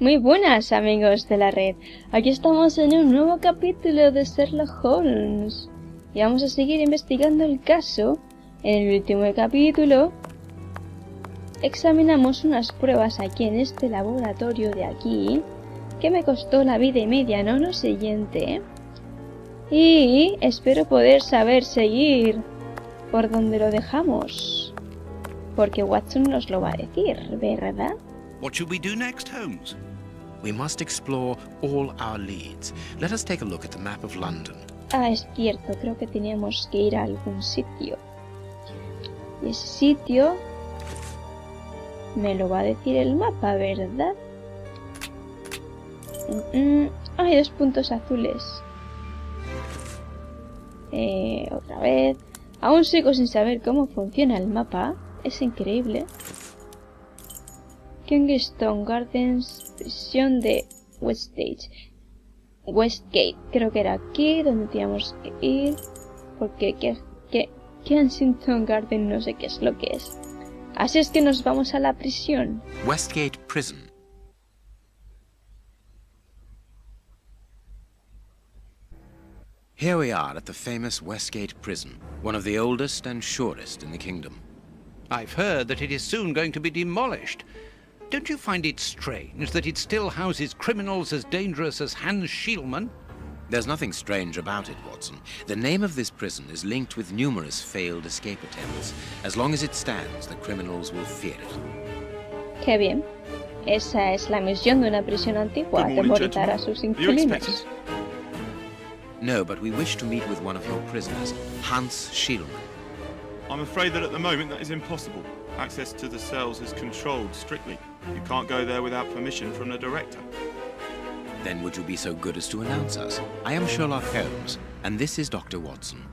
Muy buenas amigos de la red, aquí estamos en un nuevo capítulo de Sherlock Holmes y vamos a seguir investigando el caso. En el último capítulo examinamos unas pruebas aquí en este laboratorio de aquí que me costó la vida y media, no lo siguiente, y espero poder saber seguir por donde lo dejamos, porque Watson nos lo va a decir, ¿verdad? What should we do next, Holmes? We must explore all our leads. Let us take a look at the map of London. Ah, es cierto, creo que teníamos que ir a algún sitio. Y ese sitio me lo va a decir el mapa, ¿verdad? Hay dos puntos azules. Otra vez. Aún sigo sin saber cómo funciona el mapa. Es increíble. Kingston Gardens, prisión de Westgate. Westgate, creo que era aquí donde teníamos que ir. Porque Kensington Garden no sé qué es lo que es. Así es que nos vamos a la prisión. Westgate Prison. Here we are at the famous Westgate Prison, one of the oldest and surest in the kingdom. I've heard that it is soon going to be demolished. Don't you find it strange that it still houses criminals as dangerous as Hans Schielmann? There's nothing strange about it, Watson. The name of this prison is linked with numerous failed escape attempts. As long as it stands, the criminals will fear it. Qué bien. Esa es la misión de una prisión antigua, atemorizar a sus inquilinos. No, but we wish to meet with one of your prisoners, Hans Schielmann. I'm afraid that at the moment that is impossible. Access to the cells is controlled strictly. You can't go there without permission from the director. Then would you be so good as to announce us? I am Sherlock Holmes, and this is Dr. Watson.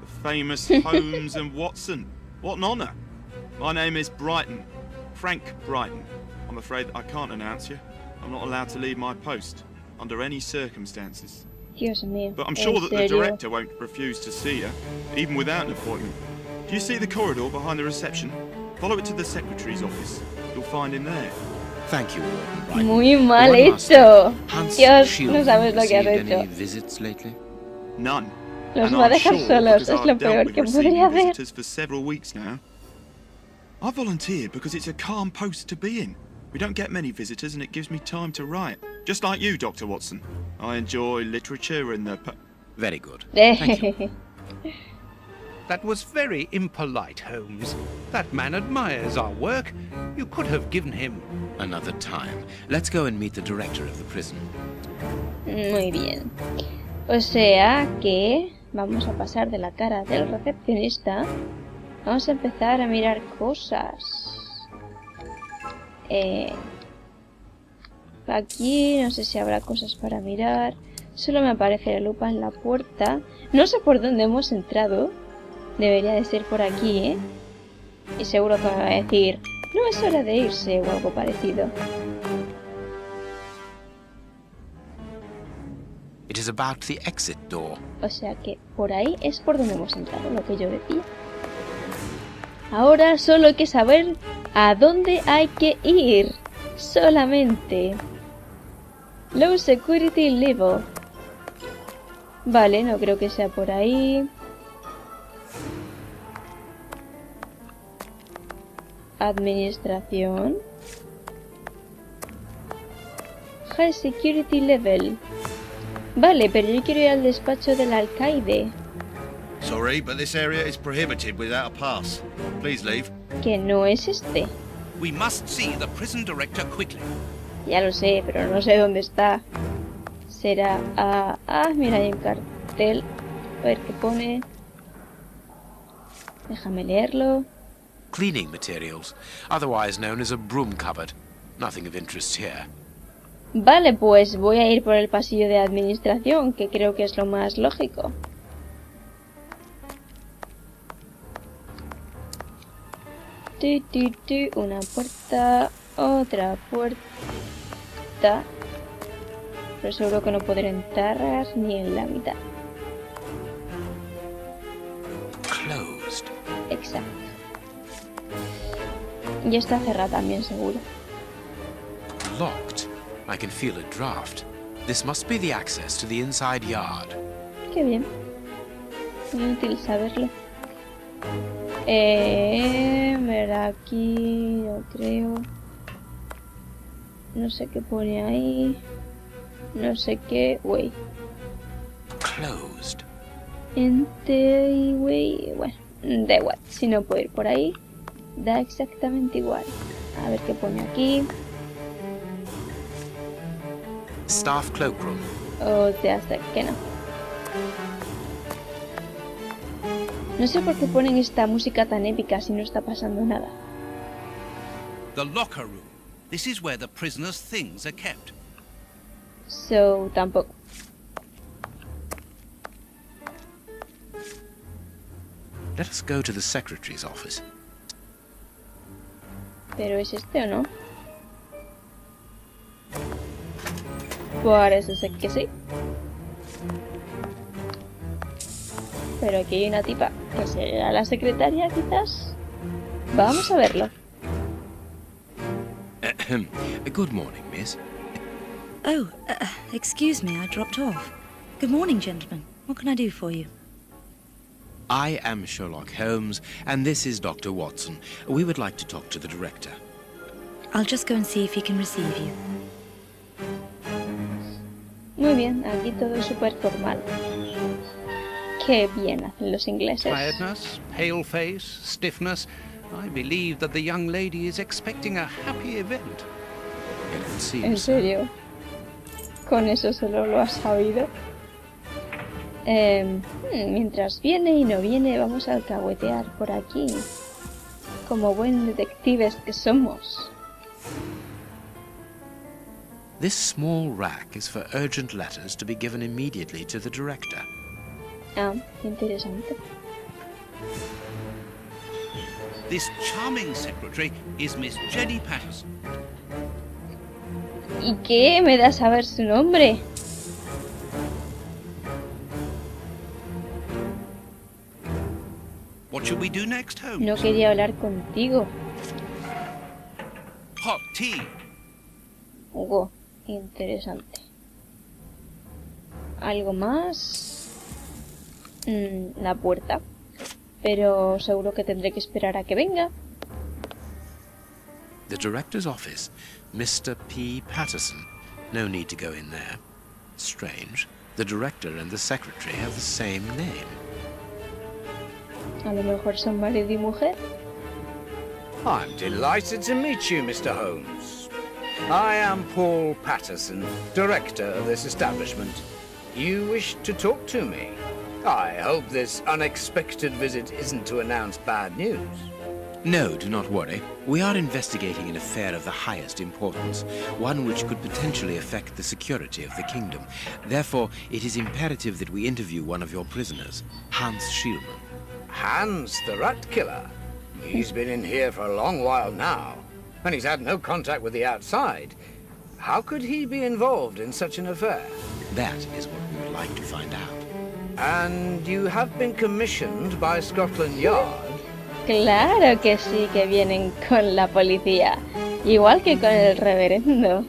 The famous Holmes and Watson. What an honour. My name is Brighton. Frank Brighton. I'm afraid I can't announce you. I'm not allowed to leave my post, under any circumstances. Dios mío. But I'm sure that the director won't refuse to see you, even without an appointment. Do you see the corridor behind the reception? Follow it to the secretary's office. You'll find him there. Thank you, Brighton. Muy mal hecho. Dios, no sabes lo que has Any hecho. visits lately? None. Los And va a I'm dejar sure solos, because es I've lo dealt peor with que receiving podría hacer. visitors for several weeks now. I volunteered because it's a calm post to be in. We don't get many visitors and it gives me time to write. Just like you, Dr. Watson. I enjoy literature and the... Very good. Thank you. That was very impolite, Holmes. That man admires our work. You could have given him... Another time. Let's go and meet the director of the prison. Muy bien. O sea que vamos a pasar de la cara del recepcionista. Vamos a empezar a mirar cosas. Aquí no sé si habrá cosas para mirar. Solo me aparece la lupa en la puerta. No sé por dónde hemos entrado. Debería de ser por aquí, ¿eh? Y seguro que me va a decir, no es hora de irse o algo parecido. It is about the exit door. O sea que por ahí es por donde hemos entrado, lo que yo decía. Ahora solo hay que saber a dónde hay que ir. Solamente. Low security level. Vale, no creo que sea por ahí. Administración. High security level. Vale, pero yo quiero ir al despacho del alcaide. Sorry, but this area is prohibited without a pass. Please leave. Que no es este. We must see the prison director quickly. Ya lo sé, pero no sé dónde está. Será... mira, hay un cartel. A ver qué pone. Déjame leerlo. Cleaning materials, otherwise known as a broom cupboard. Nothing of interest here. Vale, pues voy a ir por el pasillo de administración, que creo que es lo más lógico. Una puerta, otra puerta. Pero seguro que no podré entrar ni en la mitad. Closed. Exacto. Y está cerrada también, seguro. Locked. I can feel a draft. This must be the access to the inside yard. Qué bien. Muy útil saberlo. Ver aquí, yo creo. No sé qué pone ahí. No sé qué. Way. Closed. Way. Bueno, da igual. Si no puedo ir por ahí, da exactamente igual. A ver qué pone aquí. Staff cloakroom. O sea, hasta que no. No sé por qué ponen esta música tan épica si no está pasando nada. The locker room. This is where the prisoner's things are kept. So, tampoco. Let us go to the secretary's office. ¿Pero es este o no? Parece ser que sí. Pero aquí hay una tipa que será la secretaria, quizás. Vamos a verlo. Good morning, miss. Oh, excuse me, I dropped off. Good morning, gentlemen. What can I do for you? I am Sherlock Holmes, and this is Dr. Watson. We would like to talk to the director. I'll just go and see if he can receive you. Muy bien, aquí todo es súper formal. Qué bien hacen los ingleses. Tiredness, pale face, stiffness. I believe that the young lady is expecting a happy event. ¿En serio? ¿Con eso solo lo has sabido? Mientras viene y no viene, vamos a alcahuetear por aquí. Como buen detectives que somos. This small rack is for urgent letters to be given immediately to the director. Ah, interesante. This charming secretary is Miss Jenny Patterson. ¿Y qué? ¿Me da saber su nombre? What should we do next, Holmes? No quería hablar contigo. Hot tea. Hugo, interesante. ¿Algo más? La puerta. Pero seguro que tendré que esperar a que venga. The director's office, Mr. P. Patterson. No need to go in there. Strange. The director and the secretary have the same name. A lo mejor son marido y mujer. I'm delighted to meet you, Mr. Holmes. I am Paul Patterson, director of this establishment. You wish to talk to me? I hope this unexpected visit isn't to announce bad news. No, do not worry. We are investigating an affair of the highest importance, one which could potentially affect the security of the kingdom. Therefore, it is imperative that we interview one of your prisoners, Hans Schielmann. Hans, the rat killer. He's been in here for a long while now, and he's had no contact with the outside. How could he be involved in such an affair? That is what we would like to find out. And you have been commissioned by Scotland Yard? Claro que sí, que vienen con la policía. Igual que con el reverendo.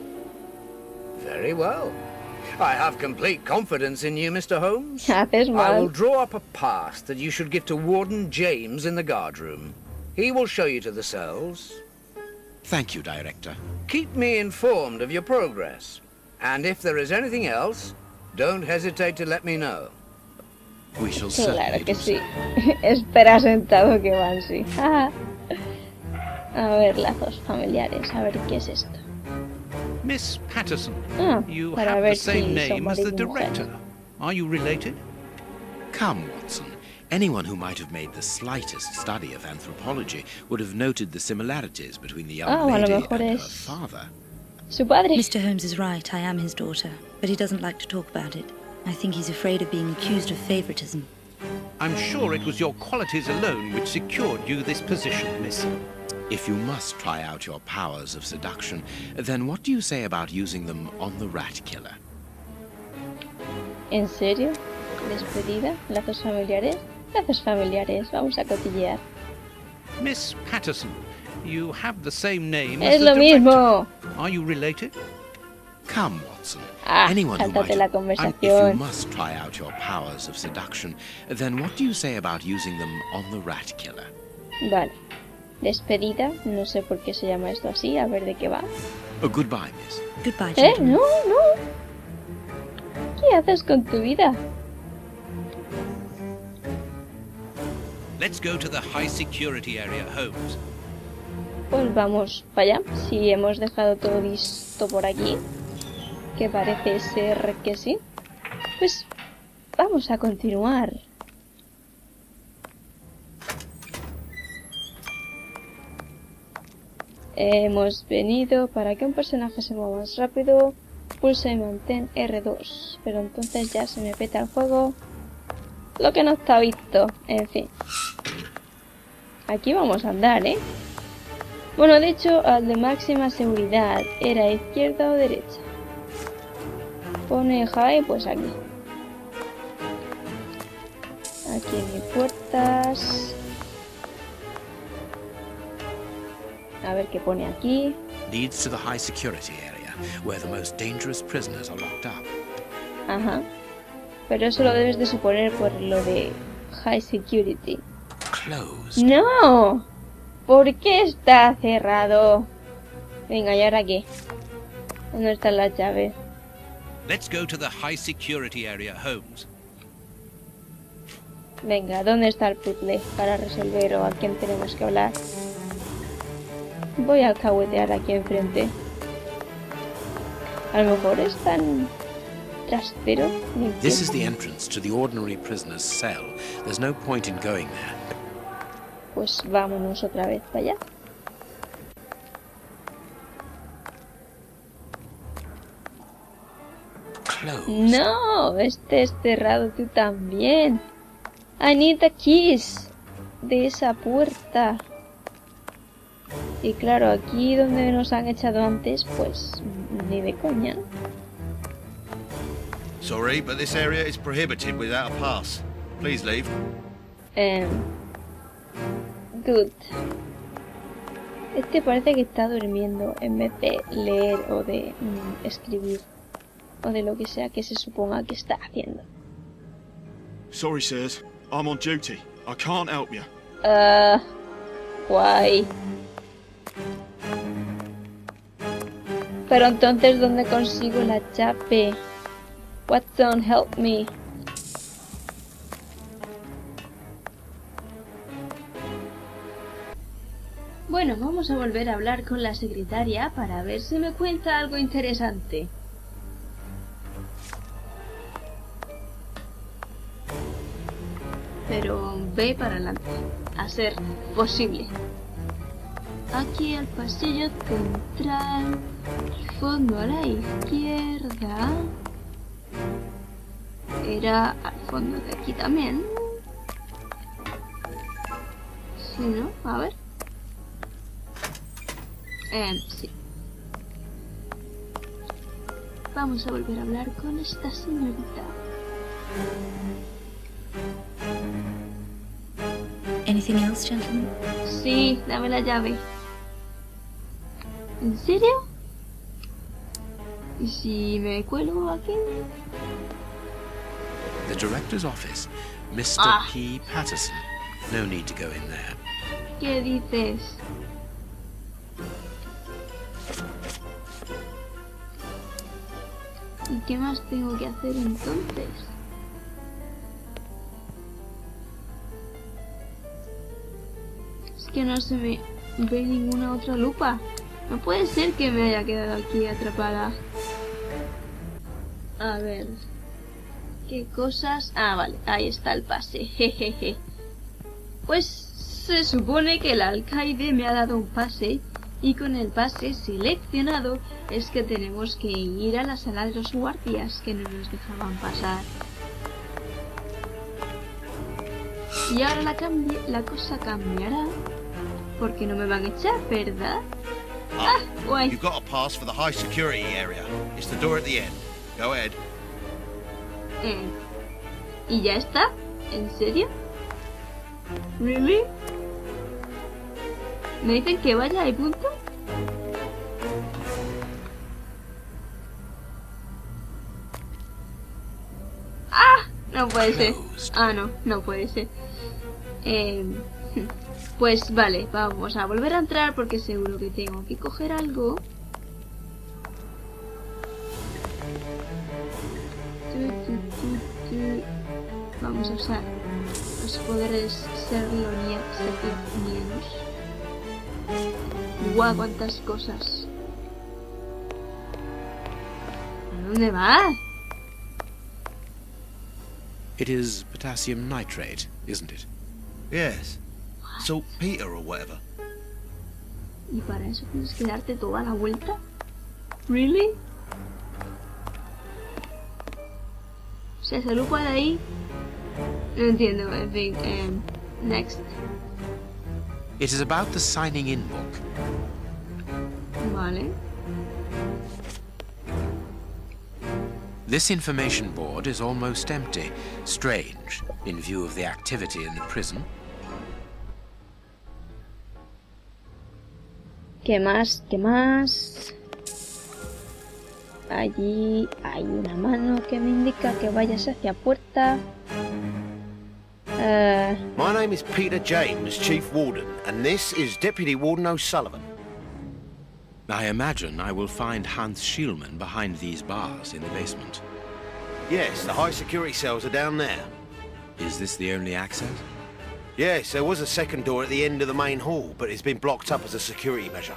Very well. I have complete confidence in you, Mr. Holmes. Haces I mal. will draw up a pass that you should give to Warden James in the guardroom. He will show you to the cells. Thank you, Director. Keep me informed of your progress. And if there is anything else, don't hesitate to let me know. We shall Claro certainly que do sí. so. Espera sentado que van, sí. A ver, lazos familiares. A ver qué es esto. Miss Patterson, Ah, you para have ver the same si son name as the marido y mujer. director. Are you related? Come, Watson. Anyone who might have made the slightest study of anthropology would have noted the similarities between the young Ah, o a lo lady mejor and her es- father. Su padre. Mr. Holmes is right, I am his daughter, but he doesn't like to talk about it. I think he's afraid of being accused of favoritism. I'm sure it was your qualities alone which secured you this position, miss. If you must try out your powers of seduction, then what do you say about using them on the rat killer? ¿En serio? ¿Despedida? ¿Lazos familiares? Lazos familiares. Vamos a cotillear. Miss Patterson, you have the same name Es as the lo director. mismo. Are you related? Come, Watson. Ah, Anyone who sáltate might... la And if you conversación. must try out your powers of seduction, then what do you say about using them on the rat killer? Vale. Despedida. No sé por qué se llama esto así. A ver de qué va. Goodbye, miss. Goodbye, ¿Eh? gentlemen. No, no. ¿Qué haces con tu vida? Let's go to the high security area, Holmes. Pues vamos para allá. Si hemos dejado todo listo por aquí, que parece ser que sí, pues vamos a continuar. Hemos venido para que un personaje se mueva más rápido. Pulsa y mantén R2. Pero entonces ya se me peta el juego. Lo que no está visto. En fin. Aquí vamos a andar, ¿eh? Bueno, de hecho, al de máxima seguridad, ¿era izquierda o derecha? Pone high, pues aquí. Aquí hay puertas. A ver qué pone aquí. Leads to the high security area, where the most dangerous prisoners are locked up. Ajá. Pero eso lo debes de suponer por lo de high security. Closed. ¡No! ¿Por qué está cerrado? Venga, ¿y ahora qué? ¿Dónde están las llaves? Let's go to the high security area, Holmes. Venga, ¿dónde está el puzzle para resolver o a quién tenemos que hablar? Voy a alcahuetear aquí enfrente. A lo mejor es tan trastero. ni This is entiendo. the entrance to the ordinary prisoner's cell. There's no point in going there. Pues vámonos otra vez para allá. Closed. No, este es cerrado, tú también. I need the keys de esa puerta. Y claro, aquí donde nos han echado antes, pues ni de coña. Sorry, but this area is prohibited without a pass. Please leave. Good. Este parece que está durmiendo en vez de leer o de escribir. O de lo que sea que se suponga que está haciendo. Sorry, sirs. I'm on duty. I can't help you. Guay. Pero entonces, ¿dónde consigo la llave? Watson, help me. Bueno, vamos a volver a hablar con la secretaria para ver si me cuenta algo interesante. Pero ve para adelante, a ser posible. Aquí el pasillo central, al fondo a la izquierda. Era al fondo de aquí también. Sí, ¿no? A ver. Sí. Vamos a volver a hablar con esta señorita. Anything else, gentlemen? Sí, dame la llave. ¿En serio? ¿Y si me cuelgo aquí? The director's office. Mr. Ah. P. Patterson. No need to go in there. ¿Qué dices? ¿Y qué más tengo que hacer entonces? Es que no se me ve ninguna otra lupa. No puede ser que me haya quedado aquí atrapada. A ver. ¿Qué cosas? Ah, vale. Ahí está el pase. Jejeje. Pues se supone que el alcaide me ha dado un pase. Y con el pase seleccionado es que tenemos que ir a la sala de los guardias que no nos dejaban pasar. Y ahora la cosa cambiará. Porque no me van a echar, ¿verdad? Ah, guay. You've got a pass for the high security area. It's the door at the end. Go ahead. ¿Y ya está? ¿En serio? ¿Really? ¿Me dicen que vaya y punto? No puede ser. Ah, no, no puede ser. Pues vale, vamos a volver a entrar porque seguro que tengo que coger algo. Vamos a usar los poderes Sherlockianos. Guau, cuántas cosas. ¿A dónde vas? It is potassium nitrate, isn't it? Yes. Saltpeter or whatever. ¿Y para eso tienes que darte toda la vuelta? ¿Really? O sea, salud para ahí. No entiendo, en fin. Next. It is about the signing in book. Vale. This information board is almost empty. Strange, in view of the activity in the prison. ¿Qué más? ¿Qué más? Allí hay una mano que me indica que vayas hacia puerta. My name is Peter James, Chief Warden, and this is Deputy Warden O'Sullivan. I imagine I will find Hans Schielman behind these bars in the basement. Yes, the high security cells are down there. Is this the only access? Yes, there was a second door at the end of the main hall, but it's been blocked up as a security measure.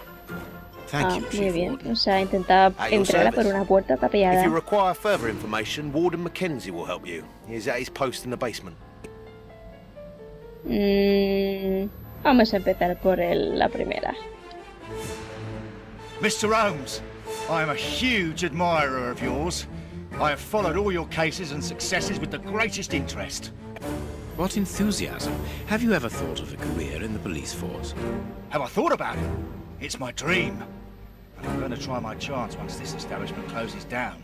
Thank you, muy Chief bien. Warden. O sea, intentaba At your entrar por service. una puerta tapiada. If you require further information, Warden Mackenzie will help you. He's at his post in the basement. Vamos a empezar por la primera. Mr. Holmes, I am a huge admirer of yours. I have followed all your cases and successes with the greatest interest. What enthusiasm. Have you ever thought of a career in the police force? Have I thought about it? It's my dream. And I'm going to try my chance once this establishment closes down.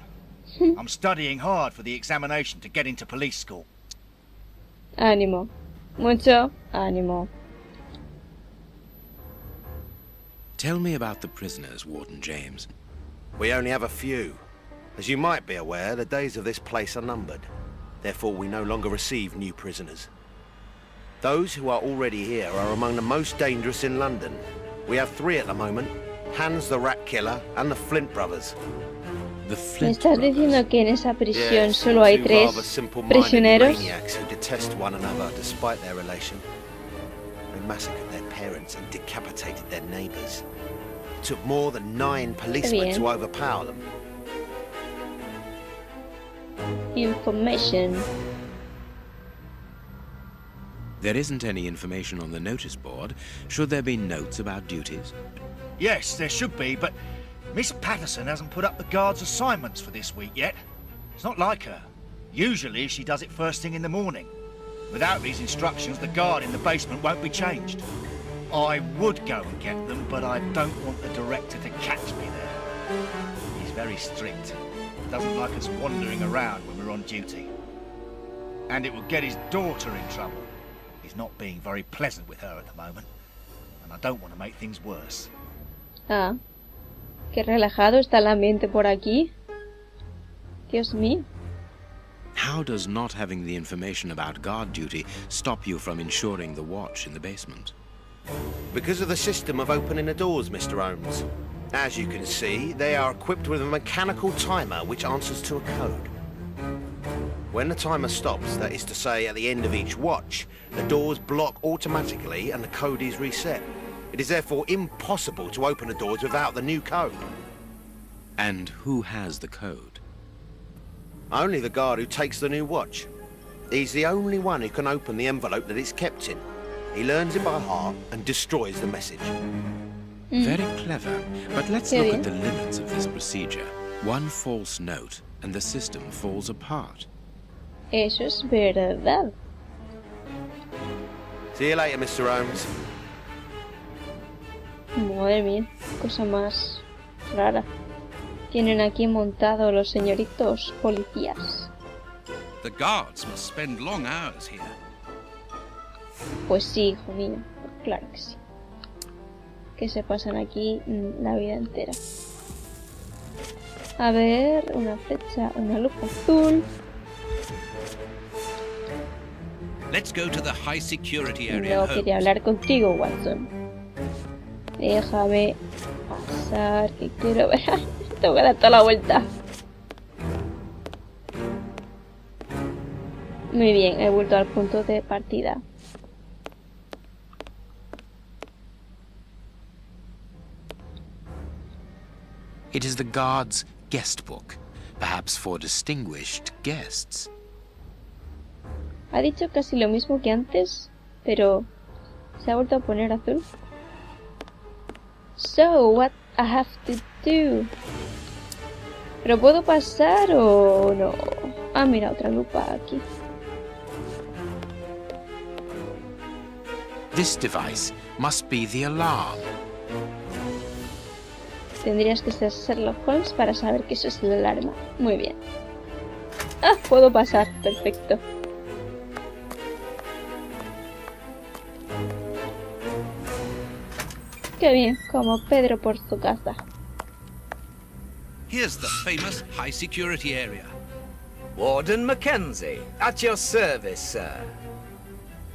I'm studying hard for the examination to get into police school. Ánimo. Mucho ánimo. Tell me about the prisoners, Warden James. We only have a few. As you might be aware, the days of this place are numbered. Therefore, we no longer receive new prisoners. Those who are already here are among the most dangerous in London. We have 3 at the moment, Hans the Rat Killer and the Flint Brothers. The ¿Me Flint estás brothers. diciendo que en esa prisión Yes, solo hay 2 3 rather simple-minded prisioneros? maniacs who detest one another despite their relation. They massacred their parents and decapitated their neighbours. It took more than 9 policemen bien. to overpower them. Information. There isn't any information on the notice board. Should there be notes about duties? Yes, there should be, but Miss Patterson hasn't put up the guard's assignments for this week yet. It's not like her. Usually she does it first thing in the morning. Without these instructions, the guard in the basement won't be changed. I would go and get them, but I don't want the director to catch me there. He's very strict. Doesn't like us wandering around when we're on duty. And it would get his daughter in trouble. He's not being very pleasant with her at the moment. And I don't want to make things worse. Ah, qué relajado está el ambiente por aquí. Dios mío. How does not having the information about guard duty stop you from ensuring the watch in the basement? Because of the system of opening the doors, Mr. Holmes. As you can see, they are equipped with a mechanical timer which answers to a code. When the timer stops, that is to say at the end of each watch, the doors block automatically and the code is reset. It is therefore impossible to open the doors without the new code. And who has the code? Only the guard who takes the new watch. He's the only one who can open the envelope that it's kept in. He learns it by heart and destroys the message. Very clever. But let's Qué look bien. at the limits of this procedure. One false note and the system falls apart. Eso es verdad. See you later, Mr. Holmes. Madre mía, cosa más rara. Tienen aquí montado los señoritos policías. The guards must spend long hours here. Pues sí, hijo mío, claro que sí. Que se pasan aquí la vida entera. A ver, una flecha, una luz azul. Let's go to the high security area. No quería hablar contigo, Watson. Déjame pasar, que quiero ver. Tengo que dar toda la vuelta. Muy bien, he vuelto al punto de partida. It is the guard's guest book, perhaps for distinguished guests. Ha dicho casi lo mismo que antes, pero se ha vuelto a poner azul. So, what I have to do? ¿Pero puedo pasar o no? Ah, mira, otra lupa aquí. This device must be the alarm. Tendrías que ser Sherlock Holmes para saber que eso es la alarma. Muy bien. Ah, puedo pasar. Perfecto. Qué bien, como Pedro por su casa. Here's the famous high security area. Warden Mackenzie, at your service, sir.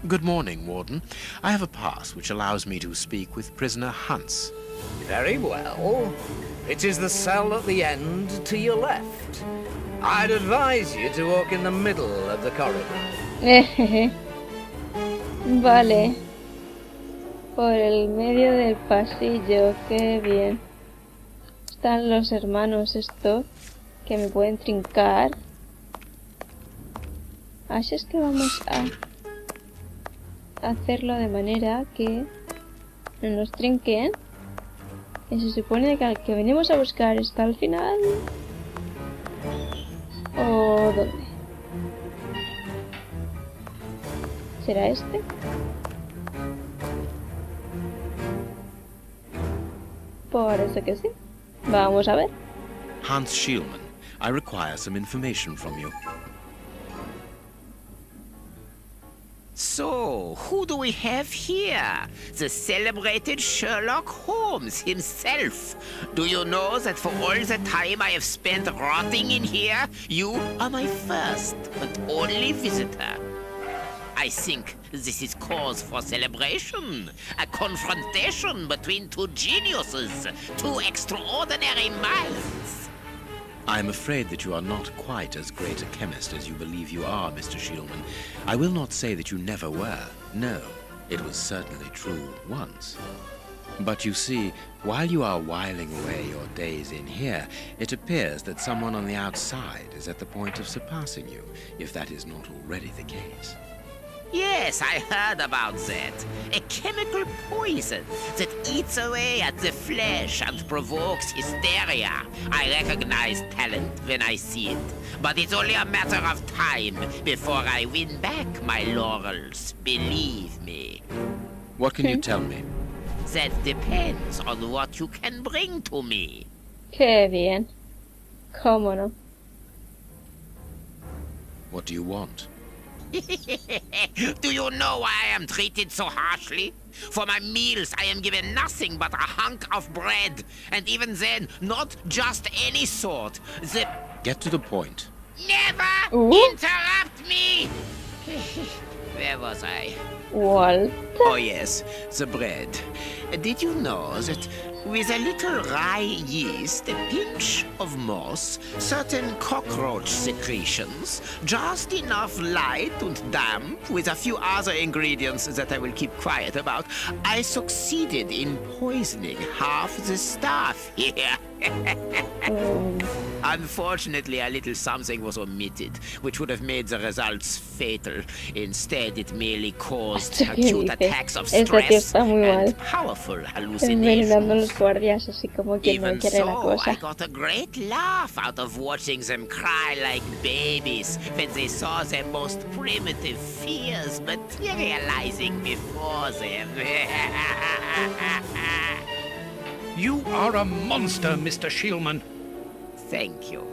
Good morning, Warden. I have a pass which allows me to speak with prisoner Hunts. Very well. It is the cell at the end to your left. I'd advise you to walk in the middle of the corridor. Vale. Por el medio del pasillo, qué bien. Están los hermanos estos que me pueden trincar. Así es que vamos a hacerlo de manera que no nos trinquen. Y se supone que al que venimos a buscar está al final. ¿O dónde? ¿Será este? Parece que sí. Vamos a ver. Hans Schielmann, I require some information from you. So, who do we have here? The celebrated Sherlock Holmes himself. Do you know that for all the time I have spent rotting in here, you are my first but only visitor? I think this is cause for celebration. A confrontation between two geniuses, two extraordinary minds. I'm afraid that you are not quite as great a chemist as you believe you are, Mr. Schielmann. I will not say that you never were. No, it was certainly true once. But you see, while you are whiling away your days in here, it appears that someone on the outside is at the point of surpassing you, if that is not already the case. Yes, I heard about that. A chemical poison that eats away at the flesh and provokes hysteria. I recognize talent when I see it, but it's only a matter of time before I win back my laurels. Believe me. What can you tell me? That depends on what you can bring to me. Qué bien. ¿Cómo no? What do you want? Do you know why I am treated so harshly? For my meals, I am given nothing but a hunk of bread. And even then, not just any sort. The... Get to the point. Never interrupt me! Where was I? What? Oh yes, the bread. Did you know that with a little rye yeast, a pinch of moss, certain cockroach secretions, just enough light and damp, with a few other ingredients that I will keep quiet about, I succeeded in poisoning half the staff here. Unfortunately, a little something was omitted, which would have made the results fatal. Instead, it merely caused acute attacks of stress and powerful hallucinations. Even so, I got a great laugh out of watching them cry like babies when they saw their most primitive fears materializing before them. You are a monster, Mr. Schielmann. Thank you.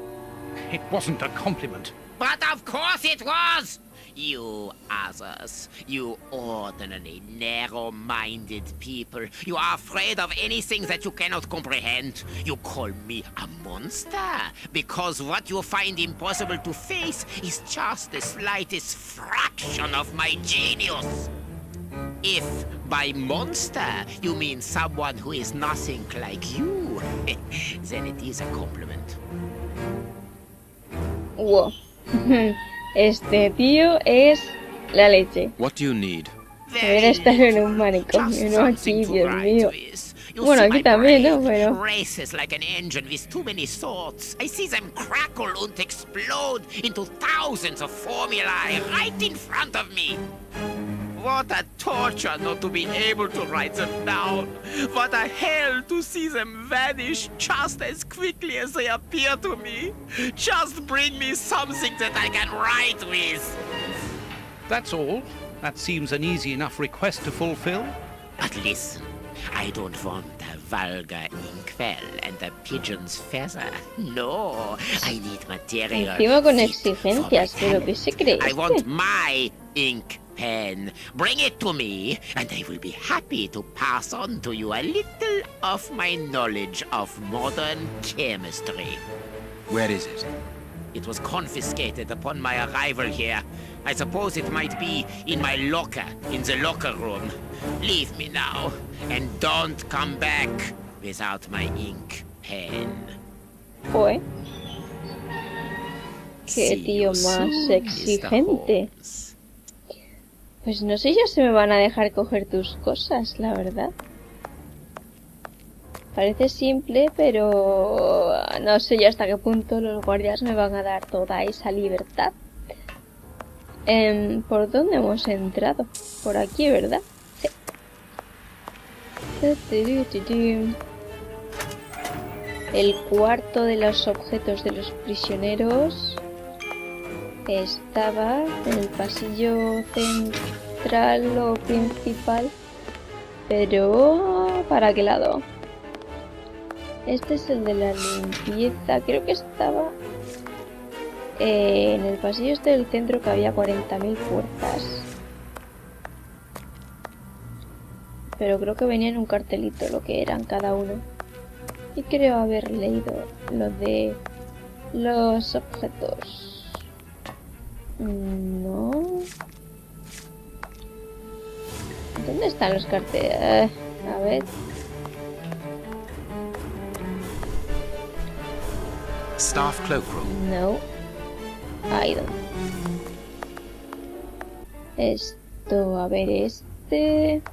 It wasn't a compliment. But of course it was! You others, you ordinary, narrow-minded people, you are afraid of anything that you cannot comprehend. You call me a monster because what you find impossible to face is just the slightest fraction of my genius. If by monster you mean someone who is nothing like you, then it is a compliment. Wow. Este tío es la leche. What do you need? Debería estar en un manicomio, no aquí, Dios mío. Bueno, aquí también, ¿no? Pero... races like an engine with too many thoughts. I see them crackle and explode into thousands of formulae right in front of me. What a torture not to be able to write them down. What a hell to see them vanish just as quickly as they appear to me. Just bring me something that I can write with. That's all. That seems an easy enough request to fulfill. But listen, I don't want a vulgar inkwell and a pigeon's feather. No, I need material. Encima con exigencias, pero ¿qué se cree? I want my ink pen. Bring it to me, and I will be happy to pass on to you a little of my knowledge of modern chemistry. Where is it? It was confiscated upon my arrival here. I suppose it might be in my locker, in the locker room. Leave me now, and don't come back without my ink pen. Joder. Qué tío más exigente. Pues no sé yo si me van a dejar coger tus cosas, la verdad. Parece simple, pero no sé yo hasta qué punto los guardias me van a dar toda esa libertad. ¿Por dónde hemos entrado? Por aquí, ¿verdad? Sí. El cuarto de los objetos de los prisioneros estaba en el pasillo central o principal, pero ¿para qué lado? Este es el de la limpieza, creo que estaba en el pasillo este del centro, que había 40.000 puertas, pero creo que venía en un cartelito lo que eran cada uno, y creo haber leído lo de los objetos. No. ¿Dónde están los carteles? A ver. Staff cloakroom. No. Ahí donde. Esto, a ver, este.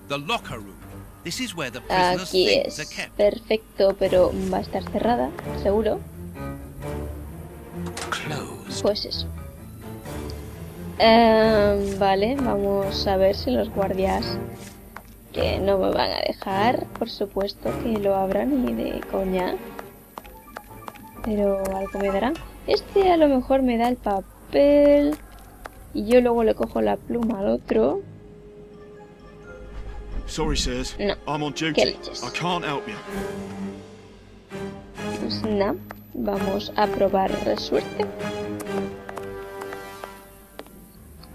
The locker room. This is where the prisoners' Aquí things are es. kept. Perfecto, pero va a estar cerrada, seguro. Pues eso. Vale, vamos a ver si los guardias, que no me van a dejar, por supuesto que lo abran ni de coña. Pero algo me darán. Este a lo mejor me da el papel y yo luego le cojo la pluma al otro. Sorry, sirs. No. I'm on duty. ¿Qué leches? I can't help you. Pues nada, vamos a probar suerte.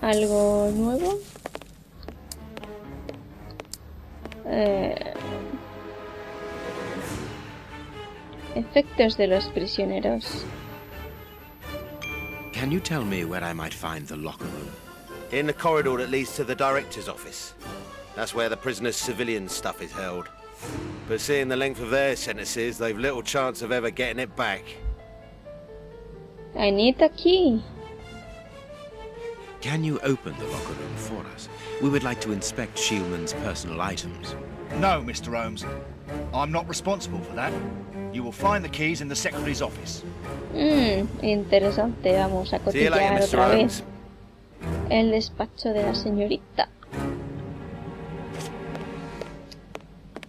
Algo nuevo. Efectos de los prisioneros. Can you tell me where I might find the locker room? In the corridor that leads to the director's office. That's where the prisoners' civilian stuff is held. But seeing the length of their sentences, they've little chance of ever getting it back. I need a key. Can you open the locker room for us? We would like to inspect Shielman's personal items. No, Mr. Holmes. I'm not responsible for that. You will find the keys in the secretary's office. Interesante. Vamos a See you later, cotillar Mr. otra Holmes. vez el despacho de la señorita.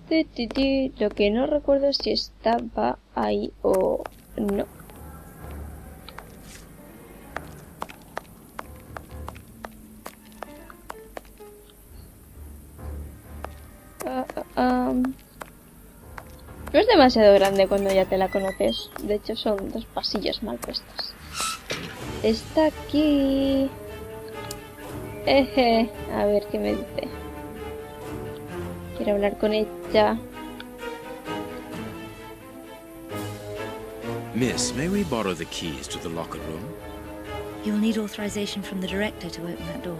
Lo que no recuerdo es si estaba ahí o no. No es demasiado grande cuando ya te la conoces. De hecho son dos pasillos mal puestos. está aquí. A ver qué me dice. Quiero hablar con ella. Miss, may we borrow the keys to the locker room? You'll need authorization from the director to open that door.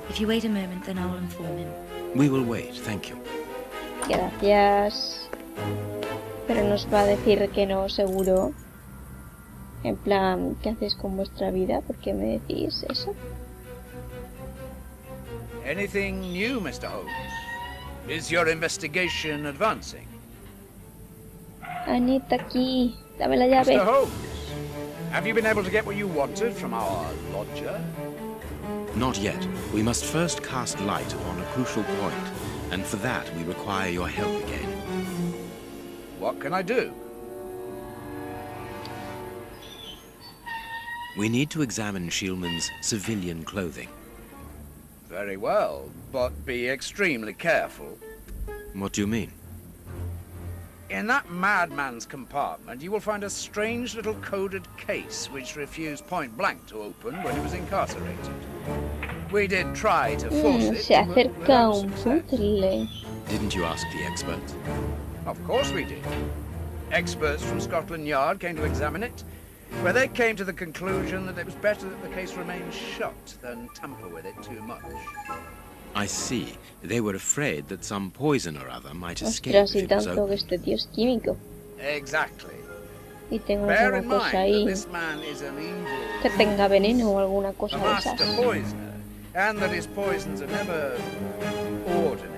If you wait a moment, then I'll inform him. We will wait, thank you. Gracias. Pero nos va a decir que no, seguro. En plan, ¿qué hacéis con vuestra vida? ¿Por qué me decís eso? Anything new, Mr. Holmes? Is your investigation advancing? Anita aquí. Dame la llave. Mr. Holmes, have you been able to get what you wanted from our lodger? Not yet. We must first cast light upon a crucial point, and for that we require your help again. What can I do? We need to examine Shieldman's civilian clothing. Very well, but be extremely careful. What do you mean? In that madman's compartment, you will find a strange little coded case which refused point blank to open when he was incarcerated. We did try to force it, Se acerca un puzzle. Didn't you ask the experts? Of course we did. Experts from Scotland Yard came to examine it, where they came to the conclusion that it was better that the case remain shut than tamper with it too much. I see. They were afraid that some poison or other might escape Ostras, if y it was tanto que opened. este tío es químico. Exactly. Y tengo Bear alguna in cosa mind ahí. that this man is an evil, Que tenga veneno o alguna a cosa de master esas. poisoner, and that his poisons are never ordinary.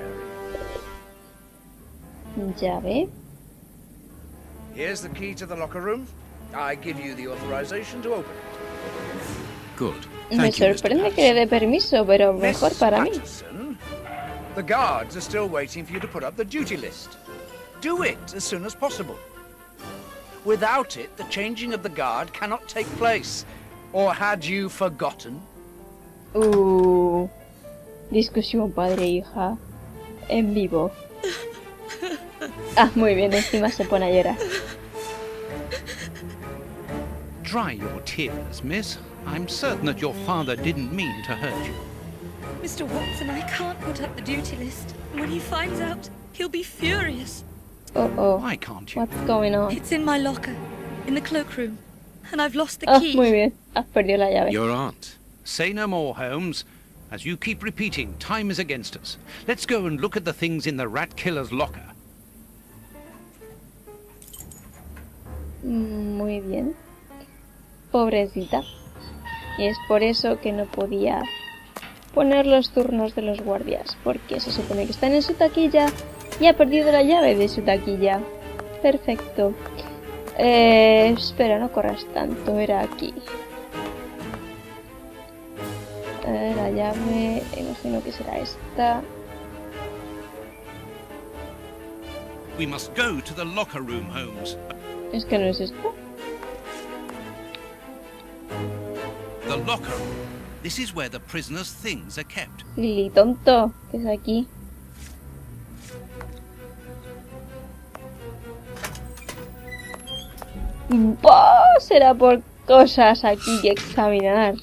Llave. Here's the key to the locker room. I give you the authorization to open it. Good. Me Thank you, Mr. sorprende que le dé permiso, pero Miss mejor para mí. Patterson, the guards are still waiting for you to put up the duty list. Do it as soon as possible. Without it, the changing of the guard cannot take place. Or had you forgotten? Discusión padre-hija. En vivo. Ah, muy bien, encima se pone a llorar. Dry your tears, miss. I'm certain that your father didn't mean to hurt you. Mr. Watson, I can't put up the duty list. When he finds out, he'll be furious. Oh. Why can't you? What's going on? It's in my locker, in the cloakroom, and I've lost the Ah, key. muy bien. Has perdido la llave. Your aunt. Say no more, Holmes. As you keep repeating, time is against us. Let's go and look at the things in the rat killer's locker. Muy bien. Pobrecita. Y es por eso que no podía poner los turnos de los guardias, porque se supone que están en su taquilla y ha perdido la llave de su taquilla. Perfecto. Espera, no corras tanto, era aquí. La llave, imagino que será esta. We must go to the locker room, Holmes. Es que no es esto. The locker room. This is where the prisoner's things are kept. Lili, tonto, que es aquí. ¡Bah! Será por cosas aquí que examinar.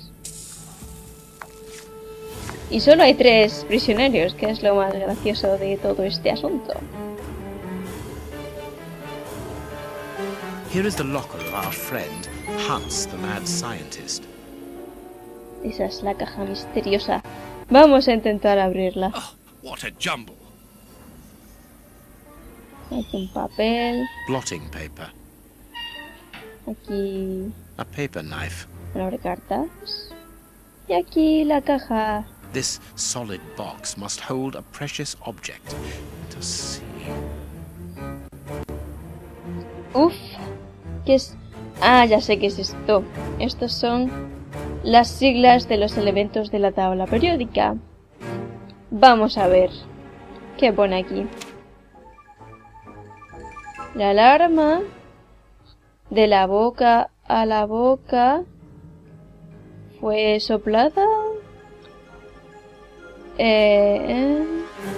Y solo hay 3 prisioneros, que es lo más gracioso de todo este asunto. Here is the locker of our friend, Hans, the mad scientist. Esa es la caja misteriosa. Vamos a intentar abrirla. Oh, what a jumble. Aquí un papel. Blotting paper. Aquí A paper knife. un abre cartas. Y aquí la caja. This solid box must hold a precious object. Let us see. Uf. ¿Qué es? Ah, ya sé qué es esto. Estos son las siglas de los elementos de la tabla periódica. Vamos a ver qué pone aquí. La alarma de la boca a la boca fue soplada.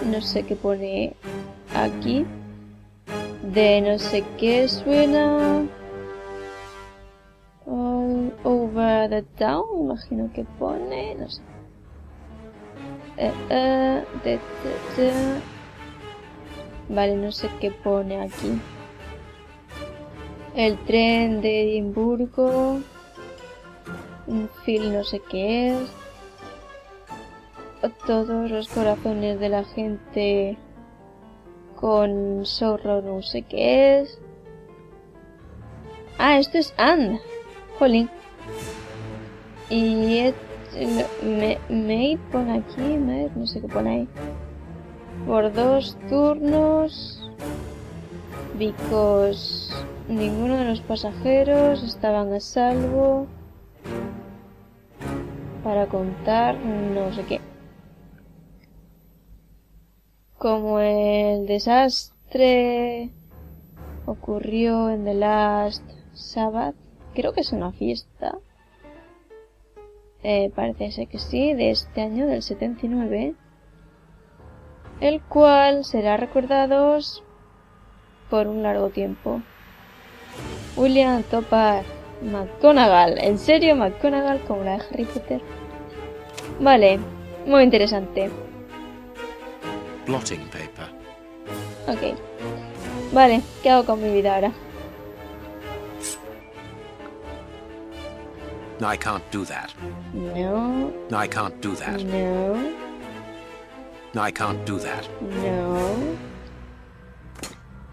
No sé qué pone aquí. De no sé qué suena. All over are the town, imagino que pone, no sé. Vale, no sé qué pone aquí. El tren de Edimburgo. Un fil no sé qué es. Todos los corazones de la gente con zorro no sé qué es. Ah, esto es and. Jolín. Y mate pone aquí, no sé qué pone ahí. Por 2 turnos. Because ninguno de los pasajeros estaban a salvo. Para contar no sé qué. Como el desastre ocurrió en The Last Sabbath, creo que es una fiesta. Parece ser que sí, de este año, del 79. El cual será recordado por un largo tiempo. William Topaz McGonagall. ¿En serio? McGonagall como la de Harry Potter. Vale, muy interesante. Blotting paper. Ok. Vale, ¿qué hago con mi vida ahora? I can't do that. No. I can't do that. No. I can't do that. No.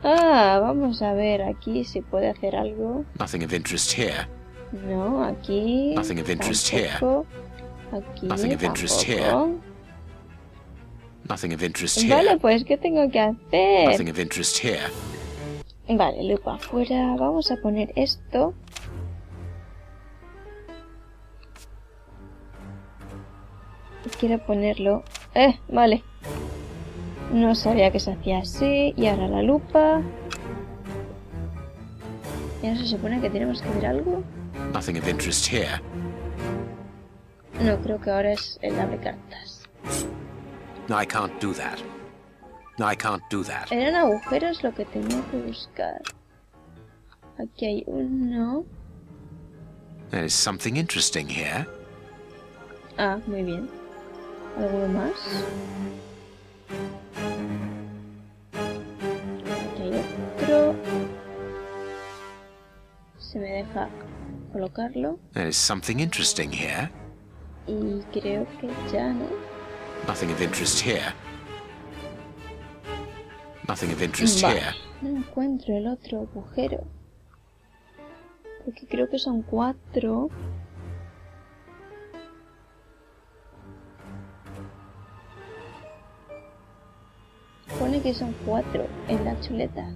Ah, vamos a ver aquí si puede hacer algo. Nothing of interest here. No, aquí. Nothing of interest tampoco. Aquí. Nothing of interest tampoco. here. Nothing of interest here. Vale, pues ¿qué tengo que hacer? Nothing of interest here. Vale, lupa afuera. Vamos a poner esto. Quiero ponerlo. Vale. No sabía que se hacía así. Y ahora la lupa. ¿Y ahora se supone que tenemos que ver algo? Nothing of interest here. No, creo que ahora es el abre cartas. I can't do that. I can't do that. Eran agujeros lo que tenía que buscar. Aquí hay uno. There is something interesting here. Ah, muy bien. ¿Alguno más? Aquí hay otro. Se me deja colocarlo. There is something interesting here. Y creo que ya, ¿no? Nothing of interest here. Nothing of interest Vale. here. No encuentro el otro agujero. Porque creo que son 4. Pone que son 4 en la chuleta.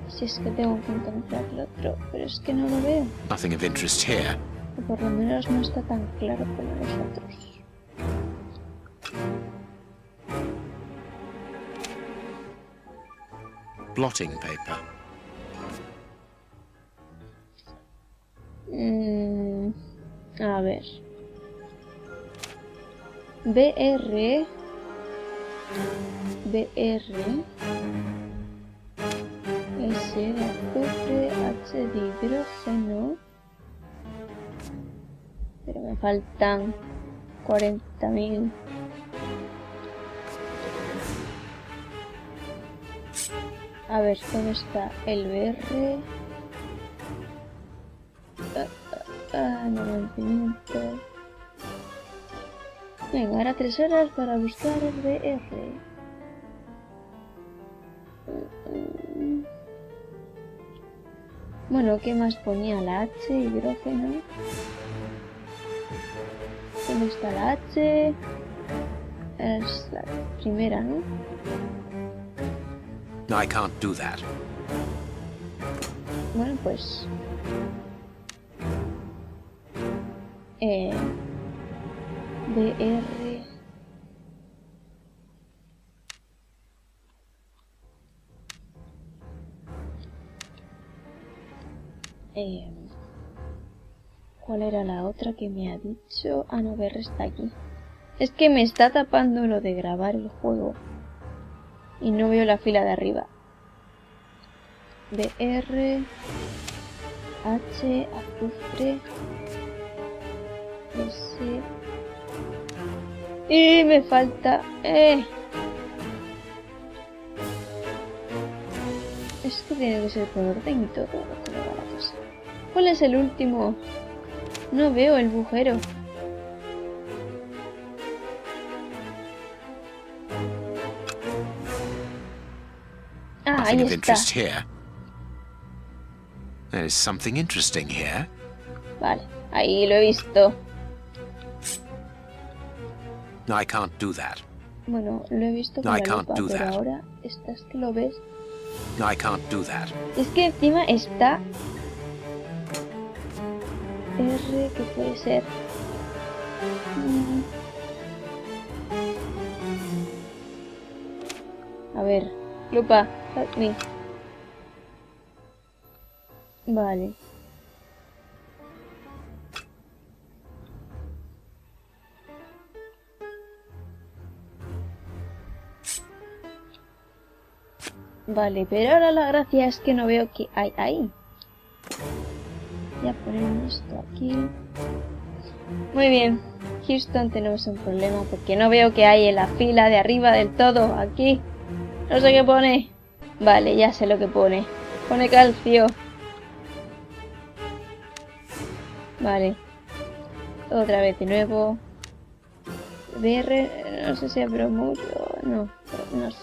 Si es que tengo que encontrar el otro, pero es que no lo veo. Nothing of interest here. O por lo menos no está tan claro como los otros. Blotting paper. A ver. BR. S de azufre, H de hidrógeno. Pero me faltan 40.000. A ver, ¿dónde está el BR? No vencimiento. Venga, ahora 3 horas para buscar el BR. Bueno, ¿qué más ponía? La H, hidrógeno. ¿Dónde está la H? Es la primera, ¿no? I can't do that. Bueno, pues... BR... ¿Cuál era la otra que me ha dicho? Ah, no, BR está aquí. Es que me está tapando lo de grabar el juego. Y no veo la fila de arriba. BR... H... azufre... ese. Y me falta... Es que tiene que ser por orden y todo lo que le va a la cosa. ¿Cuál es el último? No veo el bujero. Ah, ahí está. There is something interesting here. Vale, ahí lo he visto. I can't do that. Bueno, lo he visto con la lupa, pero ahora estás que lo ves. I can't do that. Es que encima está... R, ¿qué puede ser? A ver, lupa, help me. Vale. Vale, pero ahora la gracia es que no veo que hay ahí. Ya ponemos esto aquí. Muy bien. Houston, tenemos un problema porque no veo que hay en la fila de arriba del todo. Aquí. No sé qué pone. Vale, ya sé lo que pone. Pone calcio. Vale. Otra vez de nuevo. BR, no sé si es bromuro. No, no sé.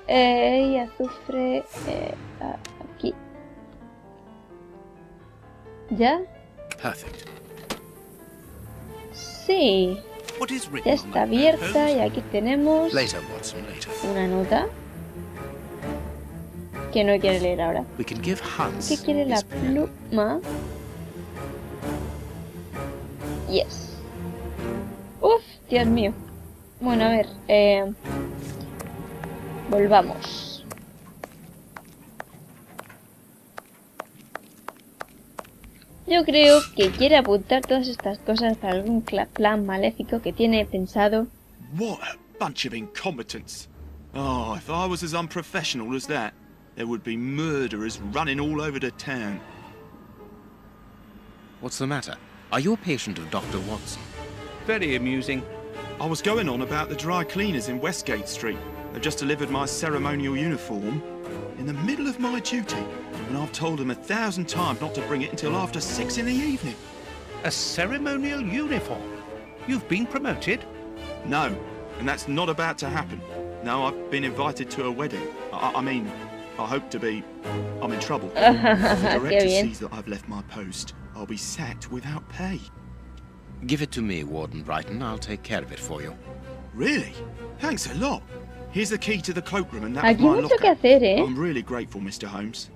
Y azufre. Aquí. ¿Ya? Perfect. Sí. Ya está abierta y aquí tenemos Later, Watson, later. una nota que no quiere leer ahora. We can give Hans ¿Qué quiere la his pen. pluma? Yes. Uf, Dios mío. Bueno, a ver. Volvamos. Yo creo que quiere apuntar todas estas cosas para algún plan maléfico que tiene pensado. What a bunch of incompetents. Oh, if I was as unprofessional as that, there would be murderers running all over the town. What's the matter? Are you a patient of Dr. Watson? Very amusing. I was going on about the dry cleaners in Westgate Street. They've just delivered my ceremonial uniform in the middle of my duty, and I've told them 1,000 times not to bring it until after 6 in the evening. A ceremonial uniform? You've been promoted? No, and that's not about to happen. No, I've been invited to a wedding. I mean, I hope to be... I'm in trouble. If the director sees that I've left my post, I'll be sacked without pay. Give it to me, Warden Brighton. I'll take care of it for you. Really? Thanks a lot. Here's the key to the cloakroom and that Aquí of my mucho que locker. hacer, ¿eh? I'm really grateful, Mr. Holmes.